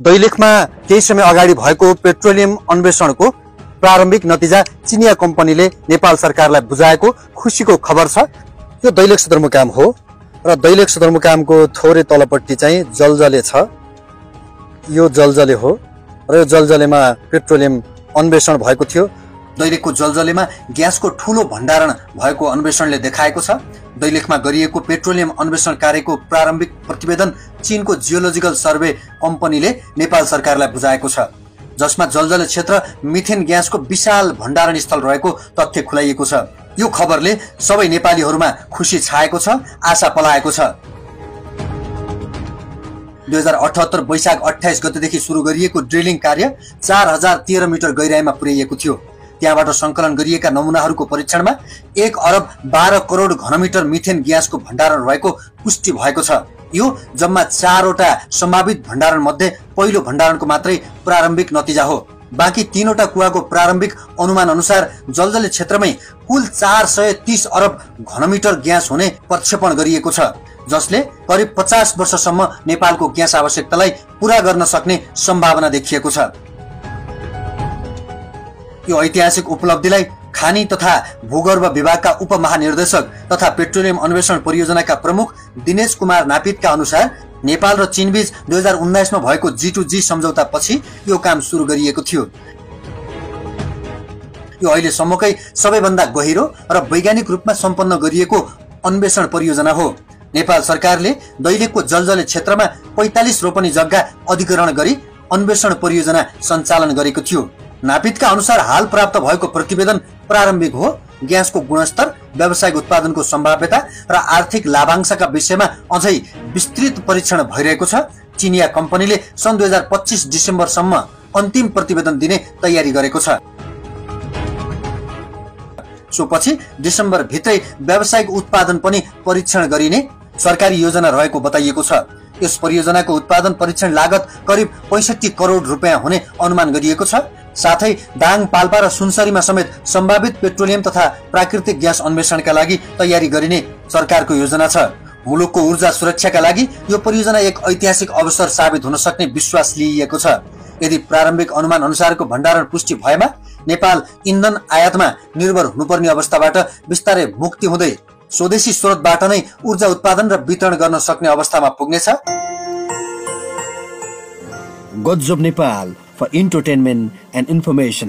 दैलेखमा केही समय अगाडि भएको पेट्रोलियम अन्वेषणको प्रारम्भिक नतिजा चिनिया कम्पनीले नेपाल सरकारलाई बुझाएको खुसीको खबर छ। यो दैलेख सदरमुकाम हो र दैलेख सदरमुकामको थोरै तलपट्टि चाहिँ जलजले छ। यो जलजले हो र यो जलजलेमा पेट्रोलियम अन्वेषण भएको थियो। दैलेखको जलजलेमा ग्यासको ठूलो भण्डारण भएको अन्वेषणले देखाएको छ। दैलेखमा गरिएको पेट्रोलियम अन्वेषण कार्यको प्रारम्भिक प्रतिवेदन चीनको जियोलोजिकल सर्वे कम्पनीले नेपाल सरकारलाई बुझाएको छ, जसमा जलजले क्षेत्र मिथेन ग्यासको विशाल भण्डारण स्थल रहेको तथ्य खुलाइएको छ। यो खबरले सबै नेपालीहरूमा खुसी छाएको छ, आशा पलाएको छ। 2078 वैशाख 28 गतेदेखि सुरु गरिएको ड्रिलिङ कार्य 4013 मिटर गहिराईमा पुर्याइएको थियो। त्यहाँबाट संकलन गरिएका नमुनाहरूको परीक्षणमा 1 अरब 12 करोड घनमिटर मिथेन ग्यासको भण्डारण रहेको पुष्टि भएको छ। यो जम्मा 4 वटा सम्भावित भण्डारण मध्ये पहिलो भण्डारणको मात्रै प्रारम्भिक नतिजा हो। बाँकी 3 वटा कुवाको प्रारम्भिक अनुमान अनुसार जलजले क्षेत्रमै कुल 430 अरब घनमिटर ग्यास हुने प्रक्षेपण गरिएको छ, जसले करिब 50 वर्षसम्म नेपालको ग्यास आवश्यकतालाई पूरा गर्न सक्ने सम्भावना देखिएको छ। यो ऐतिहासिक उपलब्धिलाई खानी तथा भूगर्भ विभागका उपमहानिर्देशक तथा पेट्रोलियम अन्वेषण परियोजनाका प्रमुख दिनेश कुमार नापितका अनुसार नेपाल र चीनबीच 2019 मा भएको G2G सम्झौता पछि यो काम सुरु गरिएको थियो। यो अहिलेसम्मकै सबैभन्दा गहिरो र वैज्ञानिक रूपमा सम्पन्न गरिएको अन्वेषण परियोजना हो। नेपाल सरकारले दैलेखको जलजले क्षेत्रमा 45 रोपनी जग्गा अधिग्रहण गरी अन्वेषण परियोजना सञ्चालन गरेको थियो। नापितका अनुसार हाल प्राप्त भएको प्रतिवेदन प्रारम्भिक हो। ग्यासको गुणस्तर, व्यावसायिक उत्पादनको सम्भाव्यता र आर्थिक लाभांशका विषयमा अझै विस्तृत परीक्षण भइरहेको छ। चिनिया कम्पनीले सन् 2025 डिसेम्बरसम्म अन्तिम प्रतिवेदन दिने तयारी गरेको छ। सोपछि डिसेम्बर भित्रै व्यावसायिक उत्पादन पनि परीक्षण गरिने सरकारी योजना रहेको बताइएको छ। यस परियोजनाको उत्पादन परीक्षण लागत करिब 65 करोड रुपियाँ हुने अनुमान गरिएको छ। साथै दाङ, पाल्पा र सुनसरीमा समेत सम्भावित पेट्रोलियम तथा प्राकृतिक ग्यास अन्वेषणका लागि तयारी गरिने सरकारको योजना छ। मुलुकको ऊर्जा सुरक्षाका लागि यो परियोजना एक ऐतिहासिक अवसर साबित हुन सक्ने विश्वास लिइएको छ। यदि प्रारम्भिक अनुमान अनुसारको भण्डारण पुष्टि भएमा नेपाल इन्धन आयातमा निर्भर हुनुपर्ने अवस्थाबाट बिस्तारै मुक्ति हुँदै स्वदेशी स्रोतबाट नै ऊर्जा उत्पादन र वितरण गर्न सक्ने अवस्थामा पुग्नेछ। Gods of Nepal for entertainment and information.